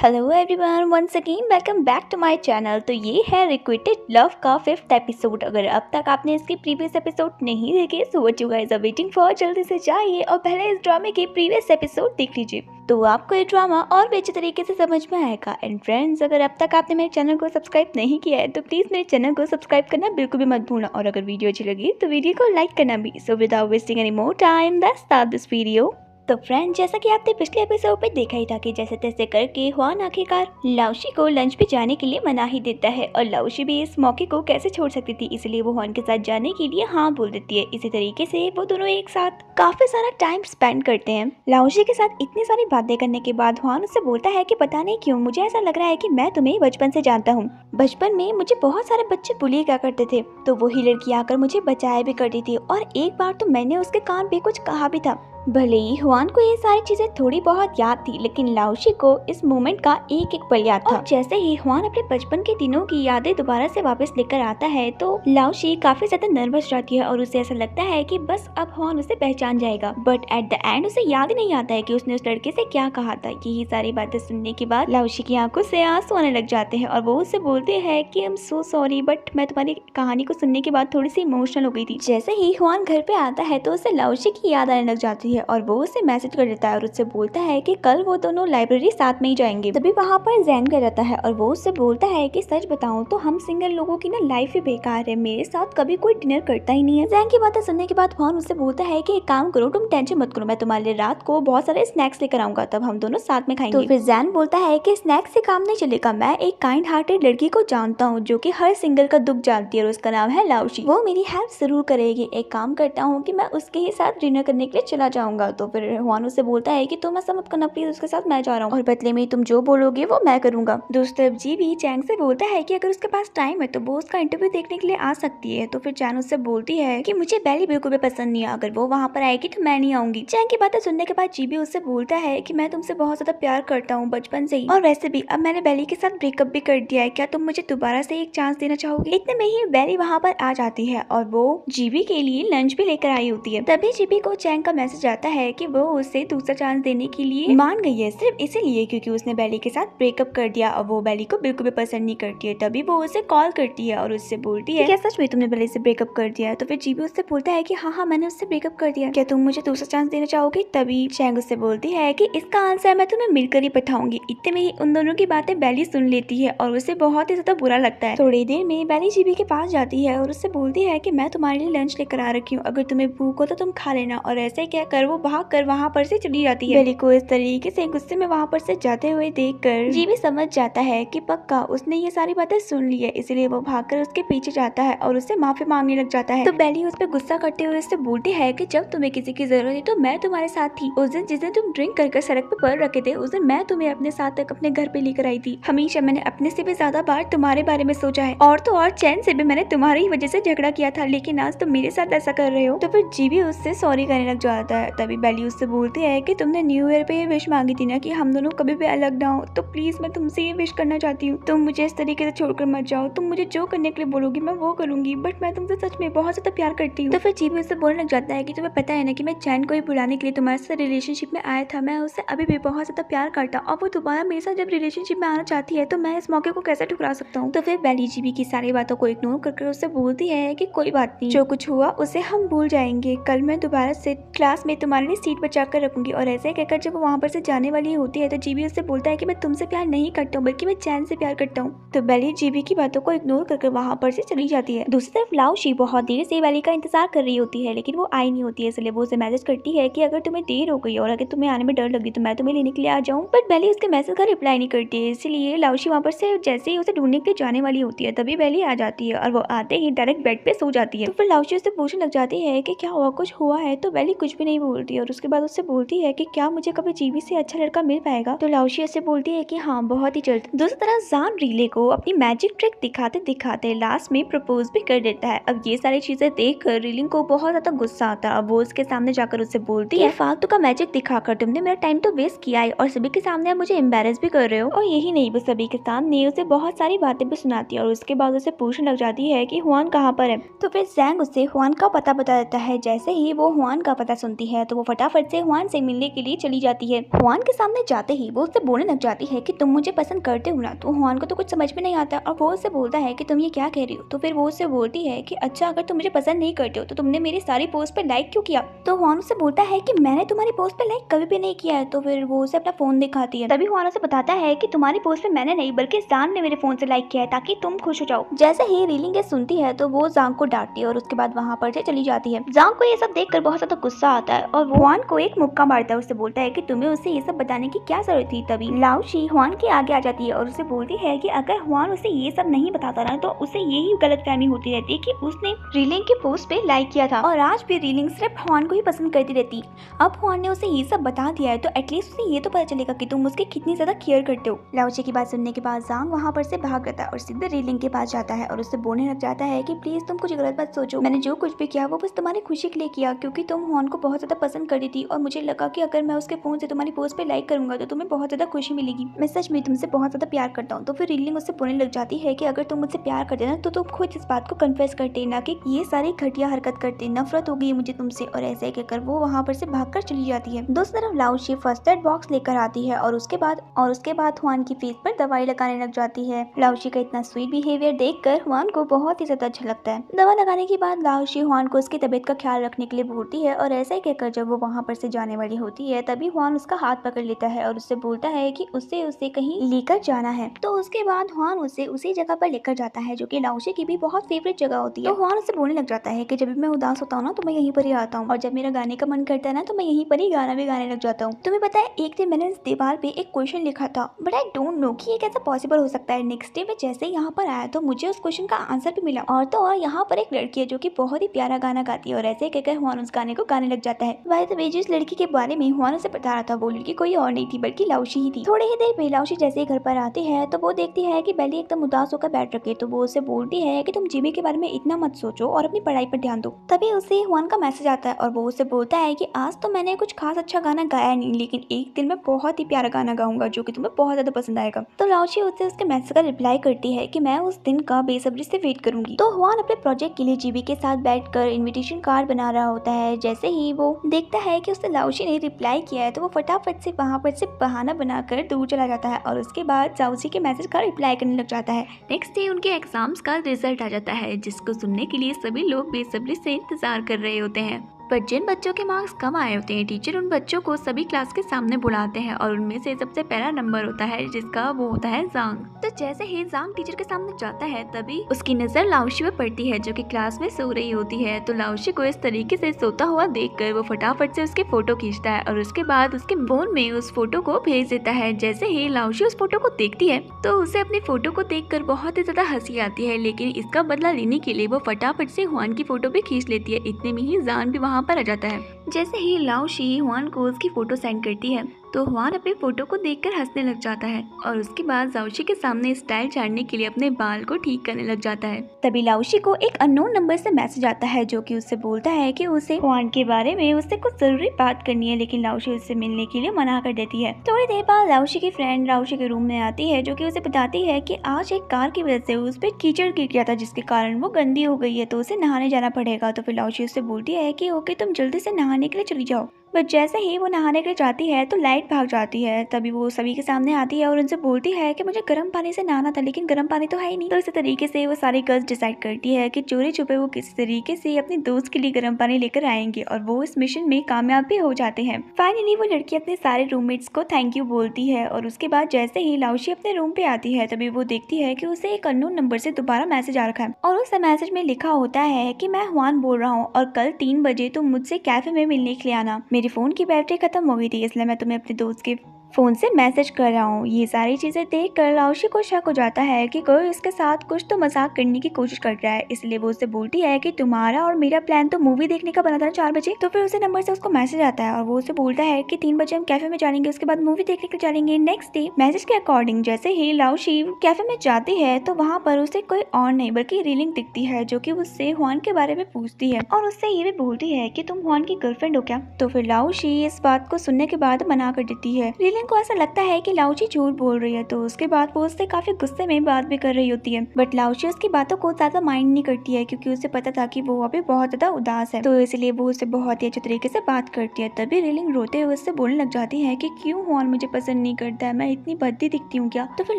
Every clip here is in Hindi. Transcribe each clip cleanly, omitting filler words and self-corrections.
Hello everyone, once again welcome back to my channel. तो ये है रिक्विटेड लव का 5th एपिसोड। अगर अब तक आपने इसके प्रीवियस एपिसोड नहीं देखे so what you guys are waiting for, जल्दी से जाइए और पहले इस ड्रामे के प्रीवियस एपिसोड देख लीजिए, तो आपको ये ड्रामा और भी अच्छे तरीके से समझ में आएगा। एंड फ्रेंड्स, अगर अब तक आपने मेरे चैनल को सब्सक्राइब नहीं किया है तो प्लीज़ मेरे चैनल को सब्सक्राइब करना बिल्कुल भी मत भूलना, और अगर वीडियो अच्छी लगी तो वीडियो को लाइक करना भी। So without wasting any more time let's start this video. तो फ्रेंड, जैसा कि आपने पिछले एपिसोड पे देखा ही था कि जैसे तैसे करके हुआन आखिरकार लाओशी को लंच पे जाने के लिए मना ही देता है, और लाओशी भी इस मौके को कैसे छोड़ सकती थी, इसलिए वो हुआन के साथ जाने के लिए हाँ बोल देती है। इसी तरीके से वो दोनों एक साथ काफी सारा टाइम स्पेंड करते हैं। लाओशी के साथ इतनी सारी बातें करने के बाद हुआन उससे बोलता है कि पता नहीं क्यों मुझे ऐसा लग रहा है कि मैं तुम्हें बचपन से जानता हूँ। बचपन में मुझे बहुत सारे बच्चे बुली क्या करते थे, तो वही लड़की आकर मुझे बचाया भी करती थी, और एक बार तो मैंने उसके कान पे कुछ कहा भी था। भले ही हुआन को ये सारी चीजें थोड़ी बहुत याद थी, लेकिन लाओशी को इस मोमेंट का एक एक पल याद था। और जैसे ही हुआन अपने बचपन के दिनों की यादें दोबारा से वापस लेकर आता है तो लाओशी काफी ज्यादा नर्वस जाती है, और उसे ऐसा लगता है कि बस अब हुआन उसे पहचान जाएगा। बट एट द एंड उसे याद ही नहीं आता है कि उसने उस लड़के से क्या कहा था। यही सारी बातें सुनने के बाद लाओशी की आंखों से आंसू आने लग जाते हैं, और वो उससे बोलते हैं कि I am so sorry, but मैं तुम्हारी कहानी को सुनने के बाद थोड़ी सी इमोशनल हो गई थी। जैसे ही हुआन घर पे आता है तो उसे लाओशी की याद आने लग जाती है, और वो उसे मैसेज कर देता है और उससे बोलता है कि कल वो दोनों लाइब्रेरी साथ में ही जाएंगे। तभी वहाँ पर जैन कर जाता है, और वो उससे बोलता है कि सच बताऊं तो हम सिंगल लोगों की ना लाइफ ही बेकार है, मेरे साथ कभी कोई डिनर करता ही नहीं है। जैन की बातें सुनने के बाद हुआन उससे बोलता है कि एक काम करो, तुम टेंशन मत करो, मैं तुम्हारे लिए रात को बहुत सारे स्नैक्स लेकर आऊंगा, तब हम दोनों साथ में खाएंगे। तो फिर जैन बोलता है कि स्नैक्स से काम नहीं चलेगा, मैं एक काइंड हार्टेड लड़की को जानता हूँ जो कि हर सिंगल का दुख जानती है, और उसका नाम है लाओशी। वो मेरी हेल्प जरूर करेगी। एक काम करता हूँ कि मैं उसके ही साथ डिनर करने के लिए चला जाऊंगा। तो फिर हुआन उससे बोलता है कि तुम ऐसा मत करना प्लीज, उसके साथ मैं जा रहा हूँ, और बदले में तुम जो बोलोगे वो मैं करूंगा। दोस्तों, जी भी चैंग से बोलता है कि अगर उसके पास टाइम है तो वो उसका इंटरव्यू देखने के लिए आ सकती है। तो फिर चैन उससे बोलती है कि मुझे बेली बिल्कुल भी पसंद नहीं है, अगर वो वहाँ पर आएगी तो मैं नहीं आऊंगी। चैंग की बातें सुनने के बाद जी भी उससे बोलता है कि मैं तुमसे बहुत ज्यादा प्यार करता हूँ बचपन से ही, और वैसे भी अब मैंने बेली के साथ ब्रेकअप भी कर दिया है, क्या तुम मुझे दोबारा से एक चांस देना चाहोगे। इतने में ही बेली वहाँ पर आ जाती है, और वो जीबी के लिए लंच भी लेकर आई होती है। तभी जीबी को चैंग का मैसेज आता है कि वो उसे दूसरा चांस देने के लिए मान गई है, सिर्फ इसीलिए क्योंकि उसने बेली के साथ ब्रेकअप कर दिया, और वो बेली को बिल्कुल भी पसंद नहीं करती है। तभी वो उसे कॉल करती है और उससे बोलती है क्या सच में तुमने बेली से ब्रेकअप कर दिया है। तो फिर जीबी उससे बोलता है कि हाँ मैंने उससे ब्रेकअप कर दिया, क्या तुम मुझे दूसरा चांस देना चाहोगे। तभी चैंग उससे बोलती है कि इसका आंसर मैं तुम्हें मिलकर ही बताऊंगी। इतने में ही उन दोनों की बातें बेली सुन लेती है, और उसे बहुत ही ज्यादा बुरा लगता है। थोड़ी देर में बेली जीबी के पास जाती है और उससे बोलती है कि मैं तुम्हारे लिए लंच लेकर आ रखी हूँ, अगर तुम्हें भूख हो तो तुम खा लेना। और ऐसे क्या कर वो भाग कर वहाँ पर से चली जाती है। बेली को इस तरीके से गुस्से में वहाँ पर से जाते हुए देखकर जीबी समझ जाता है कि पक्का उसने ये सारी बातें सुन ली है, इसलिए वो भागकर उसके पीछे जाता है और उससे माफी मांगने लग जाता है। तो बेली उस पर गुस्सा करते हुए उससे बोलती है कि जब तुम्हें किसी की जरूरत थी तो मैं तुम्हारे साथ थी। उस दिन जिस दिन तुम ड्रिंक कर सड़क पे पड़ रखे थे, उस दिन मैं तुम्हें अपने साथ तक अपने घर पे लेकर आई थी। हमेशा मैंने अपने से भी ज्यादा बार तुम्हारे बारे में सोचा है, और तो और चैन से भी मैंने तुम्हारी वजह से झगड़ा किया था, लेकिन आज तुम मेरे साथ ऐसा कर रहे हो। तो फिर जीबी उससे सॉरी करने लग जाता है। तभी बेली उससे बोलती है कि तुमने न्यू ईयर पे ये विश मांगी थी ना कि हम दोनों कभी भी अलग ना हो, तो प्लीज मैं तुमसे ये विश करना चाहती हूँ, तुम मुझे इस तरीके से छोड़कर मत जाओ, तुम मुझे जो करने के लिए बोलोगी मैं वो करूंगी, बट मैं तुमसे सच में बहुत ज्यादा प्यार करती हूँ। तो फिर जीबी उससे बोलने लग जाता है कि तुम्हें पता है ना कि मैं चैन को ही बुलाने के लिए तुम्हारे साथ रिलेशनशिप में आया था, मैं उससे अभी भी बहुत ज्यादा प्यार करता, और वो दोबारा मेरे साथ जब रिलेशनशिप में आना चाहती है तो मैं इस मौके को कैसे ठुकरा सकता हूँ। तो फिर बेली जीबी की सारी बातों को इग्नोर करके उससे बोलती है कि कोई बात नहीं, जो कुछ हुआ उसे हम भूल जाएंगे, कल मैं दोबारा से क्लास में तुम्हारे लिए सीट बचा कर रखूंगी। और ऐसे कहकर जब वो वहाँ पर से जाने वाली होती है तो जीबी उससे बोलता है कि मैं तुमसे प्यार नहीं करता हूँ, बल्कि मैं चैन से प्यार करता हूँ। तो बेली जीबी की बातों को इग्नोर करके वहाँ पर से चली जाती है। दूसरी तरफ लाओशी बहुत देर से बेली का इंतजार कर रही होती है, लेकिन वो आई नहीं होती है, इसलिए वो उसे मैसेज करती है कि अगर तुम्हें देर हो गई और अगर तुम्हें आने में डर लगी तो मैं तुम्हें लेने के लिए आ जाऊँ। बट बेली उसके मैसेज का रिप्लाई नहीं करती है, इसलिए लाओशी वहाँ पर से जैसे ही उसे ढूंढने के लिए जाने वाली होती है तभी बेली आ जाती है, और वो आते ही डायरेक्ट बेड पे सो जाती है। तो फिर लाओशी उससे पूछने लग जाती है कि क्या हुआ, कुछ हुआ है। तो बेली कुछ भी नहीं बोलती है, और उसके बाद उससे बोलती है कि क्या मुझे कभी जीबी से अच्छा लड़का मिल पाएगा। तो लाओशी उससे बोलती है कि हाँ बहुत ही जल्द। दूसरी तरफ जान रीले को अपनी मैजिक ट्रिक दिखाते दिखाते लास्ट में प्रपोज भी कर देता है। अब ये सारी चीजें देखकर रीलिंग को बहुत ज्यादा गुस्सा आता है। अब वो उसके सामने जाकर उससे बोलती है फालतू का मैजिक दिखाकर तुमने मेरा टाइम तो वेस्ट किया है, और सभी के सामने आप मुझे एम्बेरस भी कर रहे हो। और यही नहीं, वो सभी के सामने उसे बहुत सारी बातें भी सुनाती है, और उसके बाद उसे पूछने लग जाती है कि हुआन कहाँ पर है। तो फिर जैंग उसे हुआन का पता बता देता है। जैसे ही वो हुआन का पता सुनती है है तो वो फटाफट से हुआन से मिलने के लिए चली जाती है। हुआन के सामने जाते ही वो उससे बोलने लग जाती है कि तुम मुझे पसंद करते हो ना। तो हुआन को तो कुछ समझ में नहीं आता और वो उससे बोलता है कि तुम ये क्या कह रही हो। तो फिर वो उससे बोलती है कि अच्छा अगर तुम मुझे पसंद नहीं करते हो तो तुमने मेरी सारी पोस्ट पे लाइक क्यों किया। तो हुआन उससे बोलता है कि मैंने तुम्हारी पोस्ट पे लाइक कभी भी नहीं किया है। तो फिर वो उसे अपना फोन दिखाती है। तभी हुआन उसे बताता है कि तुम्हारी पोस्ट पे मैंने नहीं बल्कि जांग ने मेरे फोन से लाइक किया है ताकि तुम खुश हो जाओ। जैसे ही रीलिंग ये सुनती है तो वो जांग को डांटती है और उसके बाद वहाँ पर से चली जाती है। जांग को ये सब देखकर बहुत ज्यादा गुस्सा आता है और वो हुआन को एक मुक्का मारता है। उससे बोलता है कि तुम्हें उसे ये सब बताने की क्या जरूरत थी। तभी लाओशी हुआन के आगे आ जाती है और उसे बोलती है कि अगर हुआन उसे ये सब नहीं बताता ना तो उसे यही गलतफहमी होती रहती है कि उसने रीलिंग के पोस्ट पे लाइक किया था और आज भी रीलिंग सिर्फ हुआन को ही पसंद करती रहती। अब हुआन ने उसे ये सब बता दिया है तो एटलीस्ट उसे ये तो पता चलेगा कि तुम उसकी कितनी ज्यादा केयर करते हो। लाओशी की बात सुनने के बाद जांग वहाँ पर से भाग जाता है और सीधे रीलिंग के पास जाता है और उससे बोलने लग जाता है कि प्लीज तुम कुछ गलत मत सोचो। मैंने जो कुछ भी किया वो बस तुम्हारी खुशी के लिए किया क्योंकि तुम हुआन को बहुत ज्यादा पसंद करती थी और मुझे लगा कि अगर मैं उसके फोन से तुम्हारी पोस्ट पे लाइक करूंगा तो तुम्हें बहुत ज्यादा खुशी मिलेगी। मैं सच में तुमसे बहुत ज्यादा प्यार करता हूँ। तो फिर रीलिंग उससे बोलने लग जाती है कि अगर तुम मुझसे प्यार करते ना तो तुम खुद इस बात को कन्फेस करते ना कि ये सारी घटिया हरकत करते। नफरत हो गई मुझे तुमसे। और ऐसे कहकर वो वहाँ पर से भागकर चली जाती है। दूसरी तरफ लाओशी फर्स्ट एड बॉक्स लेकर आती है और उसके बाद हुआन की फेस पर दवाई लगाने लग जाती है। लाओशी का इतना स्वीट बिहेवियर देखकर हुआन को बहुत ही ज्यादा अच्छा लगता है। दवा लगाने के बाद लाओशी हुआन को उसकी तबीयत का ख्याल रखने के लिए बोलती है और ऐसा ही कहकर जब वो वहाँ पर से जाने वाली होती है तभी हुआन उसका हाथ पकड़ लेता है और उससे बोलता है कि उसे कहीं लेकर जाना है। तो उसके बाद हुआन उसे उसी जगह पर लेकर जाता है जो कि लाओशी की भी बहुत फेवरेट जगह होती है। तो हुआन उससे बोलने लग जाता है कि जब भी मैं उदास होता हूँ ना तो मैं यहीं पर ही आता हूँ और जब मेरा गाने का मन करता है ना तो मैं यहीं पर ही गाना भी गाने लग जाता हूँ। तुम्हें पता है एक दिन मैंने इस दीवार पे एक क्वेश्चन लिखा था बट आई डोंट नो कि ये कैसा पॉसिबल हो सकता है। नेक्स्ट डे मैं जैसे ही यहाँ पर आया तो मुझे उस क्वेश्चन का आंसर भी मिला और तो और यहाँ पर एक लड़की है जो कि बहुत ही प्यारा गाना गाती है और ऐसे कहकर हुआन उस गाने को गाने लग जाता है। बाय द वे जिस लड़की के बारे में हुआन उसे बता रहा था वो लड़की कोई और नहीं थी बल्कि लाओशी ही थी। थोड़ी ही देर में लाओशी जैसे ही घर पर आती है तो वो देखती है कि बेली एकदम उदास होकर बैठ रखे। तो वो उसे बोलती है कि तुम जिमी के बारे में इतना मत सोचो और अपनी पढ़ाई पर ध्यान दो। तभी उसे हुआन का मैसेज आता है और वो उसे बोलता है कि आज तो मैंने कुछ खास अच्छा गाना गाया नहीं लेकिन एक दिन मैं बहुत ही प्यारा गाना गाऊंगा जो कि तुम्हें बहुत ज्यादा पसंद आएगा। तो लाओशी उसे उसके मैसेज का रिप्लाई करती है कि मैं उस दिन का बेसब्री से वेट करूंगी। तो हुआन अपने प्रोजेक्ट के लिए जीबी के साथ बैठकर इनविटेशन कार्ड बना रहा होता है। जैसे ही वो देखता है कि उसे लाओशी ने रिप्लाई किया है तो वो फटाफट से वहाँ पर से बहाना बनाकर दूर चला जाता है और उसके बाद लाओशी के मैसेज का रिप्लाई करने लग जाता है। नेक्स्ट डे उनके एग्जाम्स का रिजल्ट आ जाता है जिसको सुनने के लिए सभी लोग बेसब्री से इंतजार कर रहे होते हैं। पर जिन बच्चों के मार्क्स कम आए होते हैं टीचर उन बच्चों को सभी क्लास के सामने बुलाते हैं और उनमें से सबसे पहला नंबर होता है जिसका वो होता है जांग। तो जैसे ही जांग टीचर के सामने जाता है तभी उसकी नजर लाओशी पे पड़ती है जो कि क्लास में सो रही होती है। तो लाओशी को इस तरीके से सोता हुआ देखकर वो फटाफट से उसके फोटो खींचता है और उसके बाद उसके फोन में उस फोटो को भेज देता है। जैसे ही लाओशी उस फोटो को देखती है तो उसे अपनी फोटो को देखकर बहुत ही ज्यादा हंसी आती है लेकिन इसका बदला लेने के लिए वो फटाफट से हुआन की फोटो भी खींच लेती है। इतने में ही जान भी वहाँ पर आ जाता है। जैसे ही लाओशी हुआन को उसकी फोटो सेंड करती है तो हुआन अपनी फोटो को देखकर हंसने लग जाता है और उसके बाद लाओशी के सामने स्टाइल झाड़ने के लिए अपने बाल को ठीक करने लग जाता है। तभी लाओशी को एक अननोन नंबर से मैसेज आता है जो कि उससे बोलता है कि उसे हुआन के बारे में उससे कुछ जरूरी बात करनी है लेकिन लाओशी उससे मिलने के लिए मना कर देती है। थोड़ी देर बाद लाओशी की फ्रेंड लाओशी के रूम में आती है जो कि उसे बताती है कि आज एक कार की वजह से उस पर कीचड़ गिर गया था जिसके कारण वो गंदी हो गई है तो उसे नहाने जाना पड़ेगा। तो फिर लाओशी उससे बोलती है कि ओके तुम जल्दी से नहाने के लिए चली जाओ। बट जैसे ही वो नहाने के लिए जाती है तो लाइट भाग जाती है। तभी वो सभी के सामने आती है और उनसे बोलती है कि मुझे गर्म पानी से नहाना था लेकिन गर्म पानी तो है ही नहीं। तो इसी तरीके से वो सारी गर्ल्स डिसाइड करती है कि चोरी छुपे वो किसी तरीके से अपने दोस्त के लिए गर्म पानी लेकर आएंगे और वो इस मिशन में कामयाब भी हो जाते हैं। फाइनली वो लड़की अपने सारे रूममेट्स को थैंक यू बोलती है और उसके बाद जैसे ही लाओशी अपने रूम पे आती है तभी वो देखती है कि उसे एक अननोन नंबर से दोबारा मैसेज आ रखा है और उस मैसेज में लिखा होता है कि मैं हुआन बोल रहा हूँ और कल 3 बजे तुम मुझसे कैफे में मिलने के लिए आना। मेरे फोन की बैटरी खत्म हो गई थी इसलिए मैं तुम्हें अपने दोस्त के फोन से मैसेज कर रहा हूँ। ये सारी चीजें देखकर लाओशी को शक हो जाता है कि कोई उसके साथ कुछ तो मजाक करने की कोशिश कर रहा है। इसलिए वो उससे बोलती है कि तुम्हारा और मेरा प्लान तो मूवी देखने का बना था 4 बजे। तो फिर उसे नंबर से उसको मैसेज आता है और वो उसे बोलता है कि 3 बजे हम कैफे में जाएंगे उसके बाद मूवी देखने के जाएंगे। नेक्स्ट डे मैसेज के अकॉर्डिंग जैसे ही लाओशी कैफे में जाती है तो वहाँ पर उसे कोई और नहीं बल्कि रीलिंग दिखती है जो कि उससे हुआन के बारे में पूछती है और उससे ये भी बोलती है कि तुम हुआन की गर्लफ्रेंड हो क्या। तो फिर लाओशी इस बात को सुनने के बाद मना कर देती है। लीलियन को ऐसा लगता है कि लाओची झूठ बोल रही है, तो उसके बाद वो उससे काफी गुस्से में बात भी कर रही होती है। बट लाओची उसकी बातों को ज्यादा माइंड नहीं करती है, क्योंकि उसे पता था कि वो अभी बहुत ज्यादा उदास है, तो इसलिए वो उससे बहुत ही अच्छे तरीके से बात करती है। तभी रीलिंग रोते हुए उससे बोलने लग जाती है कि क्यों हुआन मुझे पसंद नहीं करता है, मैं इतनी भद्दी दिखती हूँ क्या? तो फिर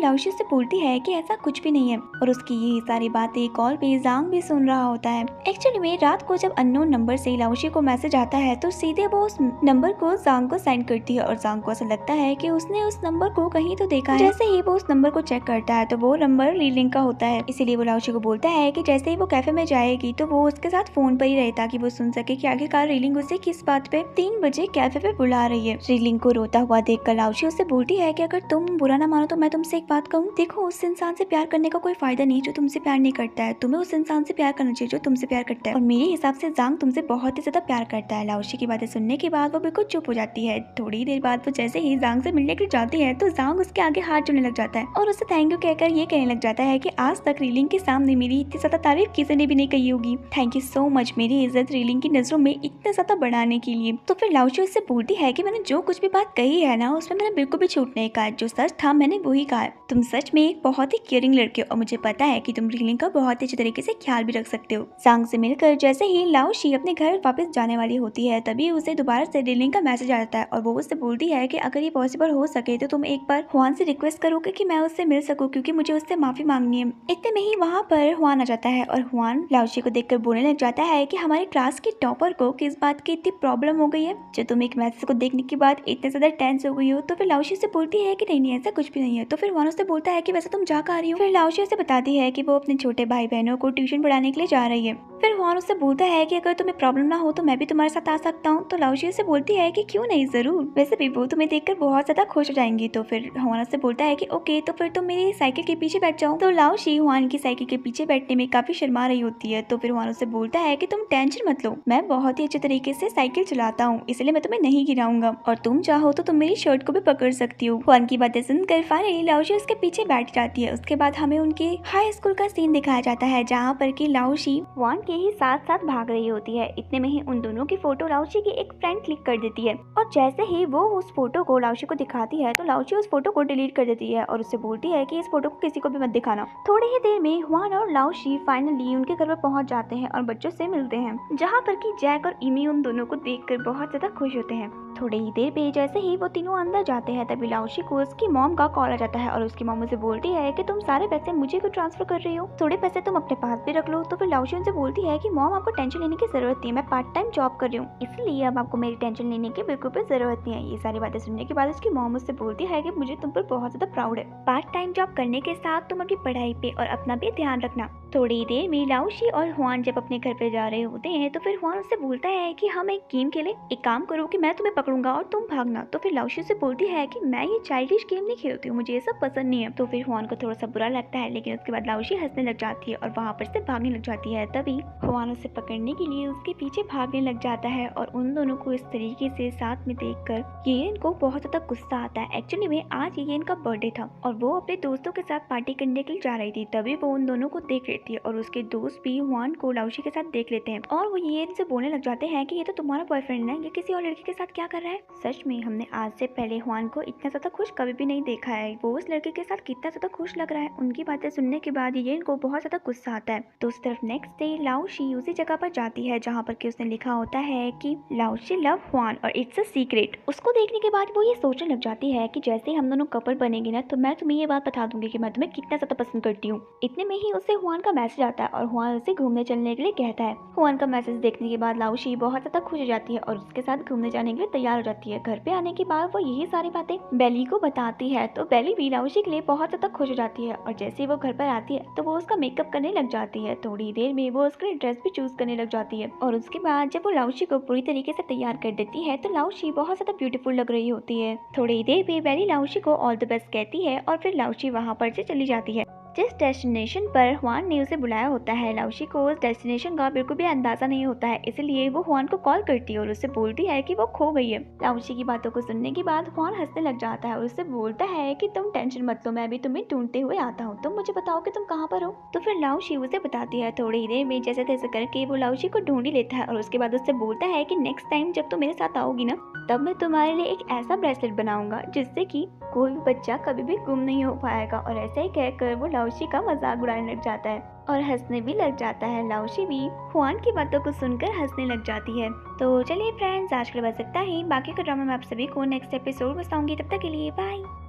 लाओची उससे बोलती है कि ऐसा कुछ भी नहीं है, और उसकी यही सारी बातें कॉल पे जांग भी सुन रहा होता है। एक्चुअली में रात को जब अननोन नंबर से लाओची को मैसेज आता है, तो सीधे वो उस नंबर को जांग को सेंड करती है, और जांग को ऐसा लगता है कि उसने उस नंबर को कहीं तो देखा है। जैसे ही वो उस नंबर को चेक करता है, तो वो नंबर लीलिंग का होता है। इसीलिए वो लाओची को बोलता है कि जैसे ही वो कैफे में जाएगी, तो वो उसके साथ फोन पर ही रहे, ताकि वो सुन सके कि आखिरकार रीलिंग उसे किस बात पे 3 बजे कैफे पे बुला रही है। रीलिंग को रोता हुआ देखकर लाओची उससे बोलती है कि अगर तुम बुरा ना मानो तो मैं तुमसे एक बात कहूँ, देखो उस इंसान से प्यार करने का कोई फायदा नहीं जो तुमसे प्यार नहीं करता है, तुम्हें उस इंसान से प्यार करना चाहिए जो तुमसे प्यार करता है, और मेरे हिसाब से जांग तुमसे बहुत ही ज्यादा प्यार करता है। लाओची की बातें सुनने के बाद वो बिल्कुल चुप हो जाती है। थोड़ी देर बाद वो जैसे ही जांग से मिलने के लिए जाती है, तो जांग उसके आगे हाथ जोड़ने लग जाता है और उसे थैंक यू कहकर ये कहने लग जाता है कि आज तक रीलिंग के सामने मेरी इतनी ज्यादा तारीफ किसी ने भी नहीं कही होगी, थैंक यू सो मच मेरी इज्जत रीलिंग की नजरों में इतना ज्यादा बढ़ाने के लिए। तो फिर लाओची उससे बोलती है कि मैंने जो कुछ भी बात कही है ना, उसमें मैंने बिल्कुल भी झूठ नहीं कहा, जो सच था मैंने वही कहा। तुम सच में एक बहुत ही केयरिंग लड़के हो, और मुझे पता है कि तुम रीलिंग का बहुत ही अच्छे तरीके से ख्याल भी रख सकते हो। जांग से मिलकर जैसे ही लाओची अपने घर वापस जाने वाली होती है, तभी उसे दोबारा से रीलिंग का मैसेज आता है, और वो उससे बोलती है कि अगर ये पॉसिबल हो सके तो तुम एक बार हुआन से रिक्वेस्ट करोगे कि मैं उससे मिल सकूं, क्योंकि मुझे उससे माफी मांगनी है। इतने में ही वहाँ पर हुआन आ जाता है, और हुआन लाओची को देखकर बोलने लग जाता है कि हमारे क्लास के टॉपर को किस बात की इतनी प्रॉब्लम हो गई है जो तुम एक मैसेज को देखने के बाद इतने ज्यादा टेंस हो गई हो। तो फिर लाओची से बोलती है कि नहीं नहीं ऐसा कुछ भी नहीं है। तो फिर हुआन उससे बोलता है कि वैसे तुम जा कहाँ रही हो। फिर लाओची उसे बताती है कि वो अपने छोटे भाई बहनों को ट्यूशन पढ़ाने के लिए जा रही है। फिर हुआन उससे बोलता है कि अगर तुम्हें प्रॉब्लम ना हो तो मैं भी तुम्हारे साथ आ सकता हूँ। तो लाओची उससे बोलती है कि क्यों नहीं, जरूर, वैसे भी वो तुम्हें देखकर बहुत ज्यादा खुश हो जाएंगी। तो फिर हुआन उससे बोलता है कि ओके, तो फिर तुम मेरी साइकिल के पीछे बैठ जाओ। तो लाओची हुआन की साइकिल के पीछे बैठने में काफी शर्मा रही होती है। तो फिर हुआन उससे बोलता है कि तुम टेंशन मत लो, मैं बहुत ही अच्छे तरीके से साइकिल चलाता हूँ, इसलिए मैं तुम्हें नहीं गिराऊंगा, और तुम चाहो तो तुम मेरी शर्ट को भी पकड़ सकती हो। हुआन की बातें सुनकर फाइनली लाओची उसके पीछे बैठ जाती है। उसके बाद हमें उनके हाई स्कूल का सीन दिखाया जाता है, जहाँ पर की लाओची हुआन के ही साथ साथ भाग रही होती है। इतने में ही उन दोनों की फोटो लाओची की एक फ्रेंड क्लिक कर देती है, और जैसे ही वो उस फोटो को लाओची को दिखाती है, तो लाओची उस फोटो को डिलीट कर देती है और उससे बोलती है कि इस फोटो को किसी को भी मत दिखाना। थोड़ी ही देर में हुआन और लाओची फाइनली उनके घर पर पहुंच जाते हैं और बच्चों से मिलते हैं, जहाँ पर कि जैक और इमी उन दोनों को देखकर बहुत ज्यादा खुश होते हैं। थोड़ी ही देर पे जैसे ही वो तीनों अंदर जाते हैं, तभी लाओची को उसकी मॉम का कॉल आ जाता है, और उसकी मॉम उसे बोलती है कि तुम सारे पैसे मुझे क्यों ट्रांसफर कर रही हो, थोड़े पैसे तुम अपने पास भी रख लो। तो फिर लाओची उनसे बोलती है कि मॉम आपको टेंशन लेने की जरूरत नहीं है, मैं पार्ट टाइम जॉब कर रही हूँ, इसलिए अब आपको मेरी टेंशन लेने की बिल्कुल भी जरूरत नहीं है। ये सारी बातें सुनने के बाद उसकी मॉम उससे बोलती है कि मुझे तुम पर बहुत ज्यादा प्राउड है, पार्ट टाइम जॉब करने के साथ तुम अपनी पढ़ाई पे और अपना भी ध्यान रखना। थोड़ी देर में लाओची और हुआन जब अपने घर पे जा रहे होते हैं, तो फिर हुआन उससे बोलता है कि हम एक गेम खेलें, एक काम करो कि मैं तुम्हें पकड़ूंगा और तुम भागना। तो फिर लाओची से बोलती है कि मैं ये चाइल्डिश गेम नहीं खेलती हूँ, मुझे ये सब पसंद नहीं है। तो फिर हुआन को थोड़ा सा बुरा लगता है, लेकिन उसके बाद लाओची हंसने लग जाती है और वहाँ पर से भागने लग जाती है। तभी हुआन उसे पकड़ने के लिए उसके पीछे भागने लग जाता है, और उन दोनों को इस तरीके से साथ में देखकर येन को बहुत ज्यादा गुस्सा आता है। एक्चुअली में आज येन का बर्थडे था, और वो अपने दोस्तों के साथ पार्टी करने के लिए जा रही थी। तभी वो उन दोनों को देख लेती है, और उसके दोस्त भी हुआन को लाओची के साथ देख लेते हैं, और वो येन से बोलने लग जाते हैं कि ये तो तुम्हारा बॉयफ्रेंड है, ये किसी और लड़की के साथ क्या कर रहा है। सच में हमने आज से पहले हुआन को इतना ज्यादा खुश कभी भी नहीं देखा है, वो उस लड़के के साथ कितना ज्यादा खुश लग रहा है। उनकी बातें सुनने के बाद येन को बहुत ज्यादा गुस्सा आता है। तो उस तरफ नेक्स्ट डे लाओची उसी जगह पर जाती है जहाँ पर कि उसने लिखा होता है कि लाओची लव हुआन और इट्स अ सीक्रेट। उसको देखने के बाद वो ये सोचने लग जाती है कि जैसे ही हम दोनों कपल बनेंगे ना, तो मैं तुम्हें ये बात बता दूंगी कि मैं तुम्हें कितना ज्यादा पसंद करती हूँ। इतने में ही उसे हुआन का मैसेज आता है, और हुआन उसे घूमने चलने के लिए कहता है। हुआन का मैसेज देखने के बाद लाओची बहुत ज्यादा खुश हो जाती है और उसके साथ घूमने जाने के लिए तैयार हो जाती है। घर पे आने के बाद वो यही सारी बातें बेली को बताती है, तो बेली भी लाओची के लिए बहुत ज्यादा खुश हो जाती है, और जैसे ही वो घर पर आती है तो वो उसका मेकअप करने लग जाती है। थोड़ी देर में वो उसके लिए ड्रेस भी चूज करने लग जाती है, और उसके बाद जब वो लाओची को पूरी तरीके से तैयार कर देती है, तो लाओची बहुत ज्यादा ब्यूटीफुल लग रही होती है। थोड़ी देर में बेली लाओची को ऑल द बेस्ट कहती है, और फिर लाओची वहाँ पर से चली जाती है। जिस डेस्टिनेशन पर हुआन ने उसे बुलाया होता है, लाउशी को उस डेस्टिनेशन का बिल्कुल भी अंदाजा नहीं होता है, इसलिए वो हुआन को कॉल करती है और उससे बोलती है कि वो खो गई है। लाउशी की बातों को सुनने के बाद हुआन हंसने लग जाता है और उससे बोलता है कि तुम टेंशन मत लो, मैं भी तुम्हें ढूंढते हुए आता हूँ, तुम मुझे बताओ कि तुम कहाँ पर हो। तो फिर लाउशी उसे बताती है। थोड़ी ही देर में जैसे तैसे करके वो लाउशी को ढूंढ ही लेता है और उसके बाद उससे बोलता है कि नेक्स्ट टाइम जब तुम मेरे साथ आओगी ना, तब मैं तुम्हारे लिए एक ऐसा ब्रेसलेट बनाऊंगा जिससे कि कोई भी बच्चा कभी भी गुम नहीं हो पाएगा। और ऐसे ही कहकर वो लाउशी का मजाक उड़ाने लग जाता है और हंसने भी लग जाता है। लाउशी भी हुआन की बातों को सुनकर हंसने लग जाती है। तो चलिए फ्रेंड्स, आज के लिए बस इतना ही। बाकी का ड्रामा मैं आप सभी को नेक्स्ट एपिसोड में बताऊंगी। तब तक के लिए बाय।